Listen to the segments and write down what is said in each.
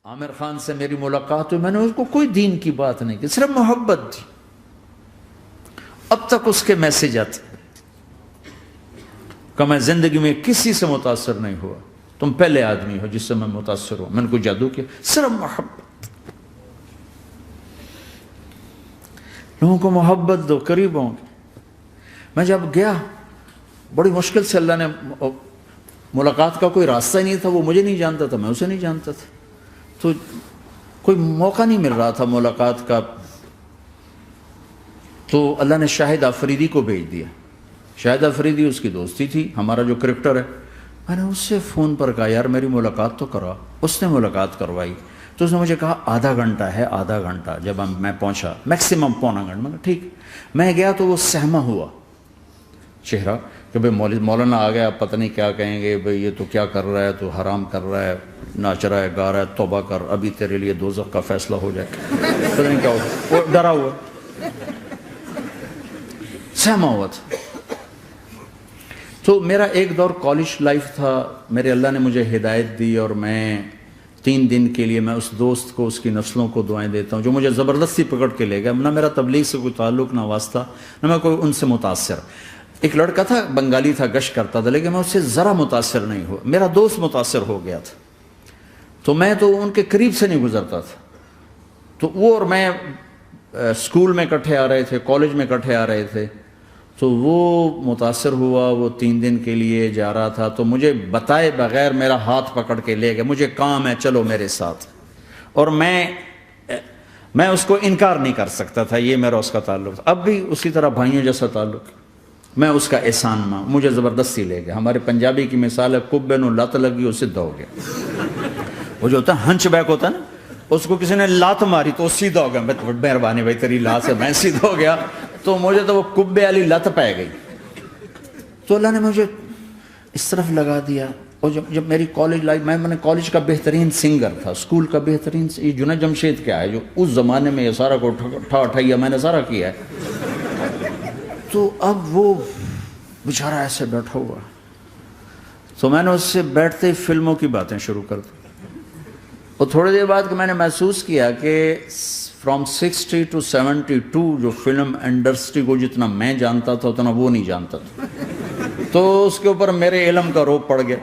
عامر خان سے میری ملاقات ہوئی، میں نے اس کو کوئی دین کی بات نہیں کی، صرف محبت تھی. اب تک اس کے میسج آتے کہ میں زندگی میں کسی سے متاثر نہیں ہوا، تم پہلے آدمی ہو جس سے میں متاثر ہوں. میں نے کوئی جادو کیا، صرف محبت. لوگوں کو محبت دو، قریب ہوں گے. میں جب گیا بڑی مشکل سے، اللہ نے ملاقات کا کوئی راستہ ہی نہیں تھا، وہ مجھے نہیں جانتا تھا، میں اسے نہیں جانتا تھا، تو کوئی موقع نہیں مل رہا تھا ملاقات کا. تو اللہ نے شاہد آفریدی کو بھیج دیا. شاہد آفریدی اس کی دوستی تھی، ہمارا جو کرکٹر ہے. میں نے اس سے فون پر کہا یار میری ملاقات تو کرا. اس نے ملاقات کروائی. تو اس نے مجھے کہا آدھا گھنٹہ ہے، آدھا گھنٹہ. جب میں پہنچا میکسیمم پونا گھنٹہ. میں کہا ٹھیک. میں گیا تو وہ سہما ہوا چہرہ کہ بھئی مولانا آ گیا، پتہ نہیں کیا کہیں گے، بھئی یہ تو کیا کر رہا ہے، تو حرام کر رہا ہے، ناچ رہا ہے، گا رہا ہے، توبہ کر، ابھی تیرے لیے دوزخ کا فیصلہ ہو جائے. پتہ نہیں کیا ہوگا. وہ ڈرا ہوا سہما ہوا تھا. تو میرا ایک دور کالج لائف تھا. میرے اللہ نے مجھے ہدایت دی اور میں 3 دن کے لیے میں اس دوست کو، اس کی نسلوں کو دعائیں دیتا ہوں جو مجھے زبردستی پکڑ کے لے گیا. نہ میرا تبلیغ سے کوئی تعلق، نہ واسطہ، نہ میں کوئی ان سے متاثر. ایک لڑکا تھا، بنگالی تھا، گشت کرتا تھا، لیکن میں اس سے ذرا متاثر نہیں ہوا. میرا دوست متاثر ہو گیا تھا، تو میں تو ان کے قریب سے نہیں گزرتا تھا. تو وہ اور میں اسکول میں اکٹھے آ رہے تھے، کالج میں اکٹھے آ رہے تھے. تو وہ متاثر ہوا، وہ 3 دن کے لیے جا رہا تھا، تو مجھے بتائے بغیر میرا ہاتھ پکڑ کے لے گیا. مجھے کام ہے، چلو میرے ساتھ. اور میں اس کو انکار نہیں کر سکتا تھا، یہ میرا اس کا تعلق تھا. اب بھی اسی طرح بھائیوں جیسا تعلق. میں اس کا احسان ماں، مجھے زبردستی لے گیا. ہمارے پنجابی کی مثال ہے، کبے نو لت لگی وہ سیدھا ہو گیا. وہ جو ہوتا ہے ہنچ بیک ہوتا ہے نا، اس کو کسی نے لات ماری تو وہ سیدھا ہو گیا. مہربانی بھائی تیری لات سے میں سیدھا ہو گیا. تو مجھے تو وہ کبے والی لت پہ گئی. تو اللہ نے مجھے اس طرف لگا دیا. اور جب میری کالج لائف، میں نے کالج کا بہترین سنگر تھا، اسکول کا بہترین. یہ جنید جمشید کیا ہے جو اس زمانے میں یہ سارا کو ٹھا میں نے سارا کیا ہے. تو اب وہ بیچارہ ایسے بیٹھا ہوا. تو میں نے اس سے بیٹھتے ہی فلموں کی باتیں شروع کر دی. اور تھوڑی دیر بعد کہ میں نے محسوس کیا کہ فرام 60 to 72 جو فلم انڈسٹری کو جتنا میں جانتا تھا اتنا وہ نہیں جانتا تھا. تو اس کے اوپر میرے علم کا روپ پڑ گیا.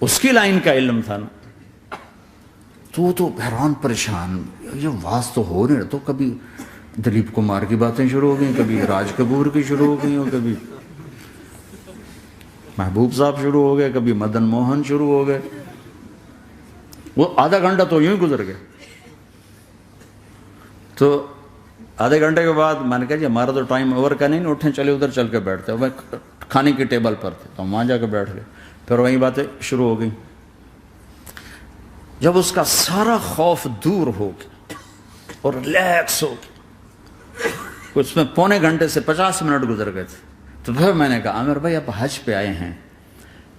اس کی لائن کا علم تھا نا. تو وہ تو حیران پریشان، یہ واز تو ہو نہیں رہا. تو کبھی دلیپ کمار کی باتیں شروع ہو گئیں، کبھی راج کپور کی شروع ہو گئیں، اور کبھی محبوب صاحب شروع ہو گئے، کبھی مدن موہن شروع ہو گئے. وہ آدھا گھنٹہ تو یوں ہی گزر گیا. تو آدھے گھنٹے کے بعد میں نے کہا جی ہمارا تو ٹائم اوور کا نہیں، اٹھیں چلے ادھر چل کے بیٹھتے. وہ کھانے کی ٹیبل پر تھے تو ہم وہاں جا کے بیٹھ گئے. پھر وہیں باتیں شروع ہو گئیں. جب اس کا سارا خوف دور ہو گیا اور ریلیکس ہو گیا، اس میں 1.25 گھنٹے سے 50 منٹ گزر گئے تھے. تو پھر میں نے کہا عامر بھائی آپ حج پہ آئے ہیں،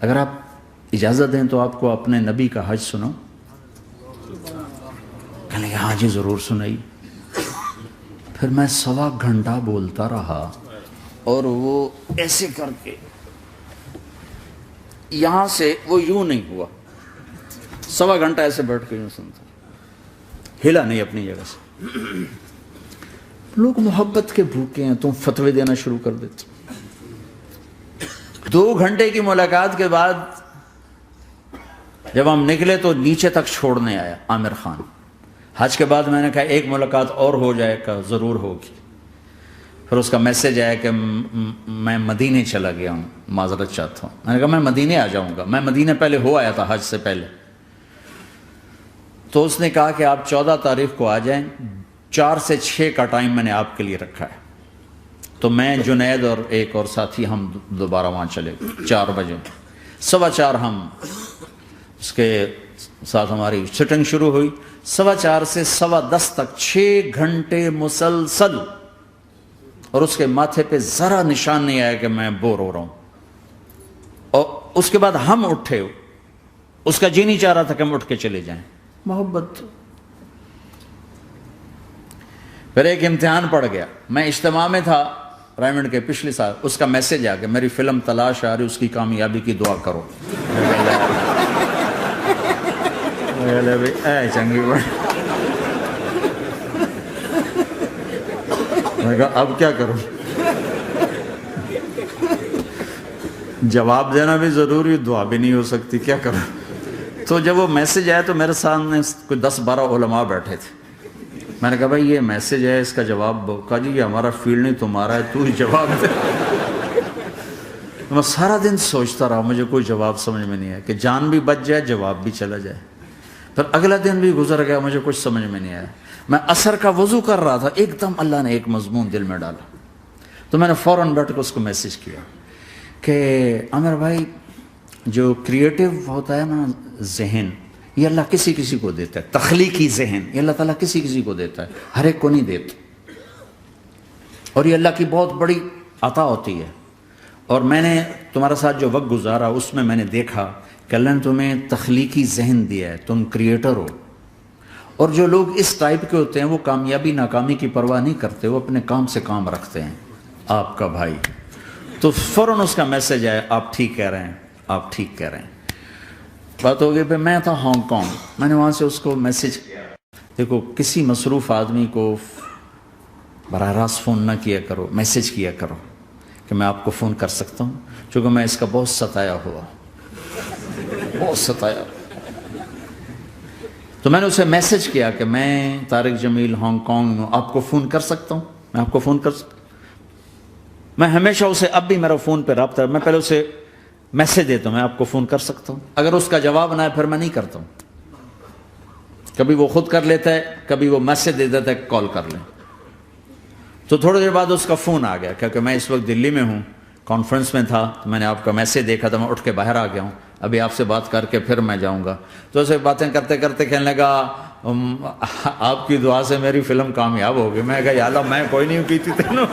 اگر آپ اجازت دیں تو آپ کو اپنے نبی کا حج سنو. کہنے لگے ہاں جی ضرور سنائی. پھر میں 1.25 گھنٹہ بولتا رہا اور وہ ایسے کر کے یہاں سے وہ یوں نہیں ہوا. 1.25 گھنٹہ ایسے بیٹھ کے یوں سنتا، ہلا نہیں اپنی جگہ سے. لوگ محبت کے بھوکے ہیں، تم فتوے دینا شروع کر دیتے. 2 گھنٹے کی ملاقات کے بعد جب ہم نکلے تو نیچے تک چھوڑنے آیا عامر خان. حج کے بعد میں نے کہا ایک ملاقات اور ہو جائے گا، ضرور ہوگی. پھر اس کا میسج آیا کہ میں مدینے چلا گیا ہوں، معذرت چاہتا ہوں. میں نے کہا میں مدینے آ جاؤں گا. میں مدینے پہلے ہو آیا تھا حج سے پہلے. تو اس نے کہا کہ آپ 14 تاریخ کو آ جائیں، 4 سے 6 کا ٹائم میں نے آپ کے لیے رکھا ہے. تو میں جنید اور ایک اور ساتھی ہم دوبارہ وہاں چلے. 4 بجے 4:15 ہم اس کے ساتھ ہماری سٹنگ شروع ہوئی. 4:15 سے 10:15 تک 6 گھنٹے مسلسل. اور اس کے ماتھے پہ ذرا نشان نہیں آیا کہ میں بور ہو رہا ہوں. اور اس کے بعد ہم اٹھے، اس کا جی نہیں چاہ رہا تھا کہ ہم اٹھ کے چلے جائیں. محبت. پھر ایک امتحان پڑ گیا. میں اجتماع میں تھا رائمنڈ کے پچھلے سال. اس کا میسج آ گیا میری فلم تلاش آ رہی، اس کی کامیابی کی دعا کرو. لے بھائی اے چنگی بڑی. میں کہا اب کیا کروں؟ جواب دینا بھی ضروری، دعا بھی نہیں ہو سکتی، کیا کروں؟ تو جب وہ میسج آیا تو میرے سامنے کوئی 10-12 علماء بیٹھے تھے. میں نے کہا بھائی یہ میسج ہے، اس کا جواب دو. کہا جی یہ ہمارا فیلڈ نہیں تمہارا ہے، تو ہی جواب دے. میں سارا دن سوچتا رہا، مجھے کوئی جواب سمجھ میں نہیں آیا کہ جان بھی بچ جائے، جواب بھی چلا جائے. پھر اگلا دن بھی گزر گیا، مجھے کچھ سمجھ میں نہیں آیا. میں عصر کا وضو کر رہا تھا، ایک دم اللہ نے ایک مضمون دل میں ڈالا. تو میں نے فوراً بیٹھ کے اس کو میسج کیا کہ عامر بھائی جو کریٹو ہوتا ہے نا ذہن، یہ اللہ کسی کسی کو دیتا ہے. تخلیقی ذہن یہ اللہ تعالیٰ کسی کسی کو دیتا ہے، ہر ایک کو نہیں دیتا. اور یہ اللہ کی بہت بڑی عطا ہوتی ہے. اور میں نے تمہارے ساتھ جو وقت گزارا اس میں نے دیکھا کہ اللہ نے تمہیں تخلیقی ذہن دیا ہے، تم کریٹر ہو. اور جو لوگ اس ٹائپ کے ہوتے ہیں وہ کامیابی ناکامی کی پرواہ نہیں کرتے، وہ اپنے کام سے کام رکھتے ہیں. آپ کا بھائی تو فوراً اس کا میسج آیا، آپ ٹھیک کہہ رہے ہیں، آپ ٹھیک کہہ رہے ہیں. بات ہو گئی. پھر میں تھا ہانگ کانگ، میں نے وہاں سے اس کو میسج کیا. دیکھو کسی مصروف آدمی کو براہ راست فون نہ کیا کرو، میسج کیا کرو کہ میں آپ کو فون کر سکتا ہوں، چونکہ میں اس کا بہت ستایا ہوا، بہت ستایا. تو میں نے اسے میسج کیا کہ میں طارق جمیل ہانگ کانگ میں آپ کو فون کر سکتا ہوں، میں آپ کو فون کر سکتا ہوں. میں ہمیشہ اسے، اب بھی میرا فون پہ رابطہ ہے، میں پہلے اسے میسج دیتا ہوں میں آپ کو فون کر سکتا ہوں. اگر اس کا جواب نہ ہے پھر میں نہیں کرتا ہوں. کبھی وہ خود کر لیتا ہے، کبھی وہ میسج دے دیتا ہے کال کر لیں. تو تھوڑی دیر بعد اس کا فون آ گیا کیونکہ میں اس وقت دلی میں ہوں، کانفرنس میں تھا. تو میں نے آپ کا میسج دیکھا تھا، میں اٹھ کے باہر آ گیا ہوں، ابھی آپ سے بات کر کے پھر میں جاؤں گا. تو اسے باتیں کرتے کرتے کہنے لگا آپ کی دعا سے میری فلم کامیاب ہو گئی. میں کہا یا اللہ میں کوئی نہیں کی تھی تینوں.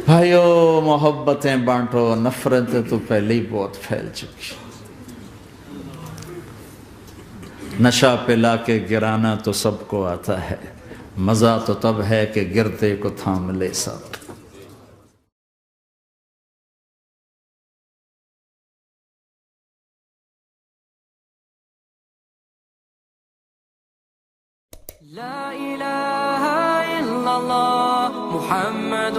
بھائیو محبتیں بانٹو، نفرتیں تو پہلے ہی بہت پھیل چکی. نشہ پلا کے گرانا تو سب کو آتا ہے، مزہ تو تب ہے کہ گرتے کو تھام لے سب. لا إله إلا الله محمد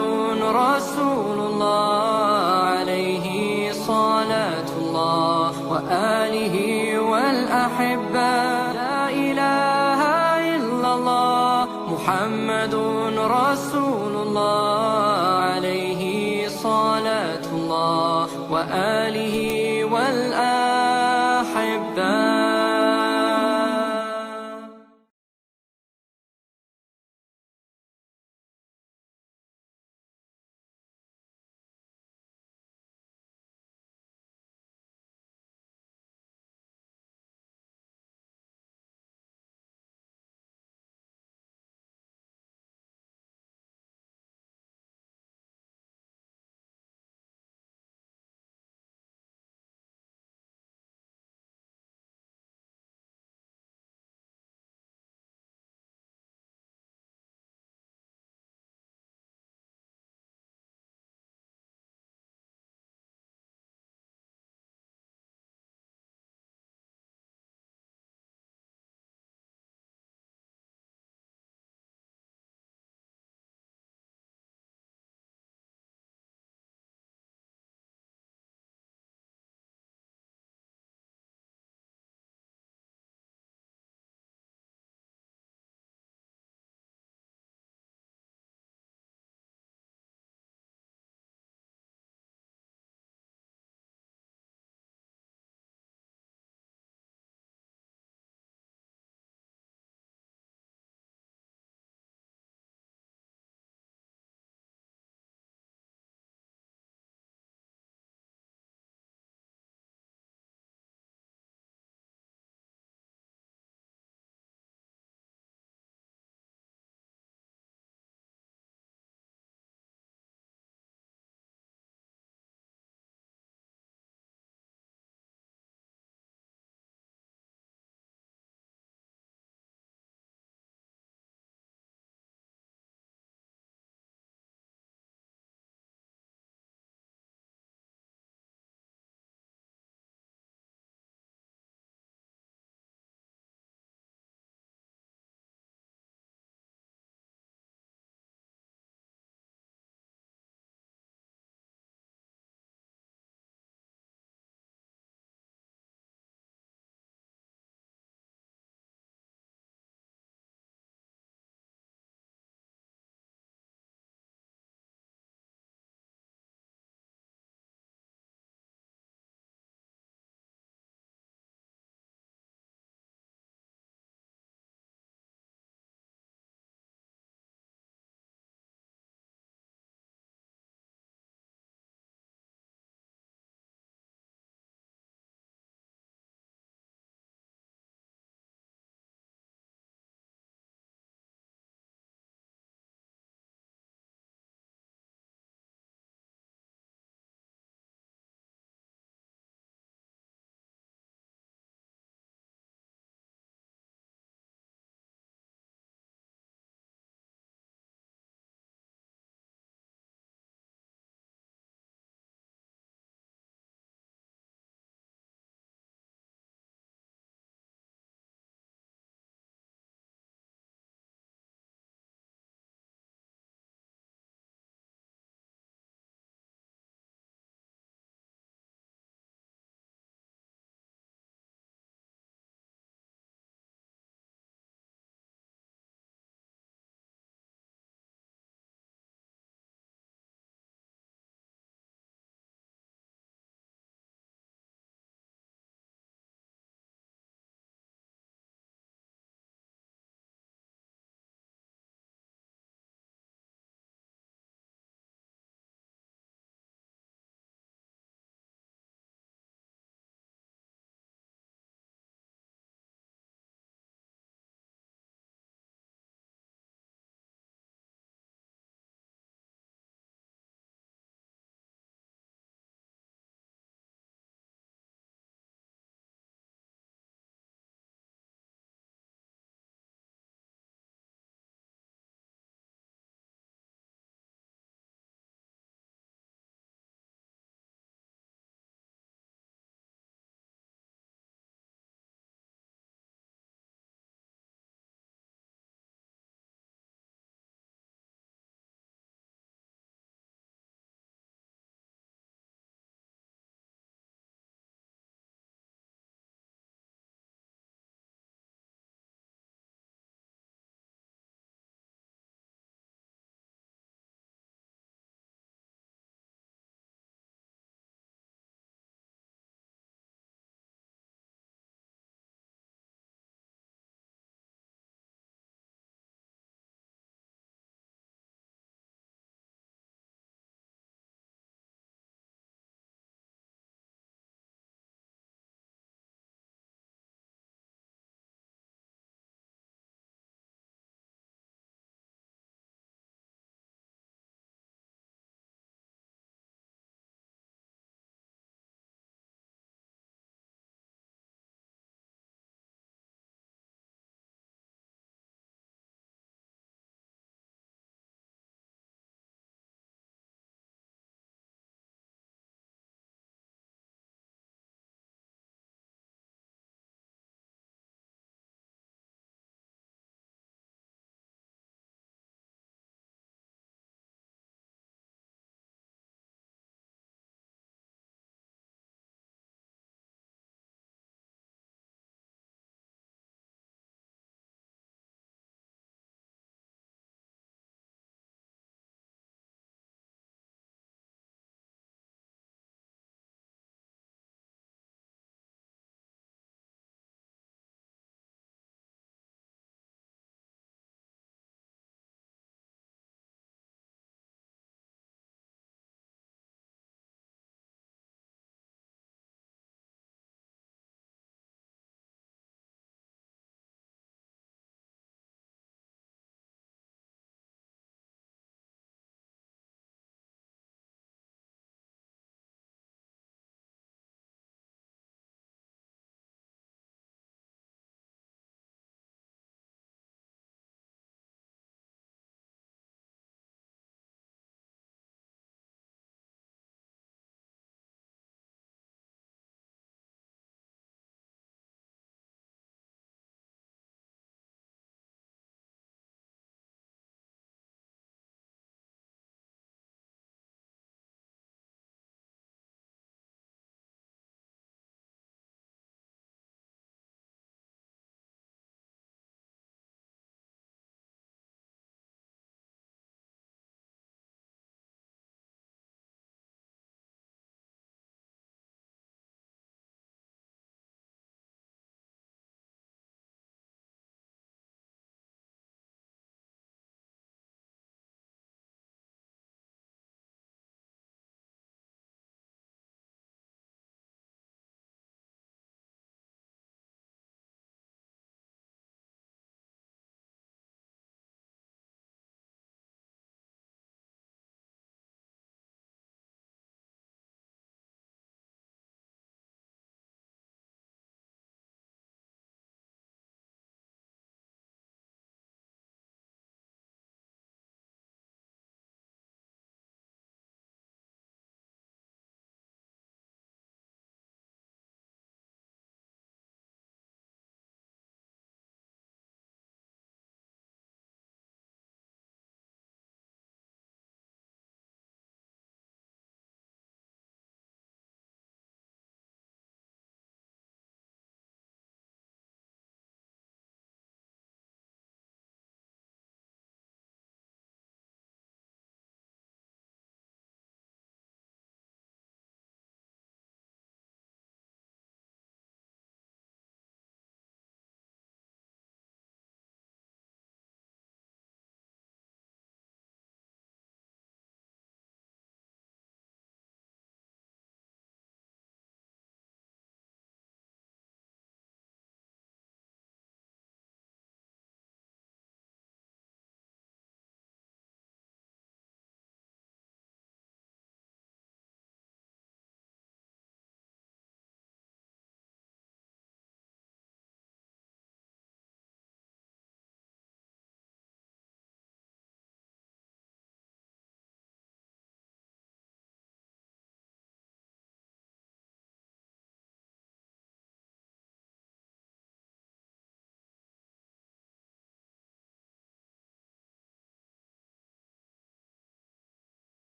رسول الله عليه صلاة الله وآله والأحبة. لا إله إلا الله محمد رسول الله عليه صلاة الله وآله والأحبة.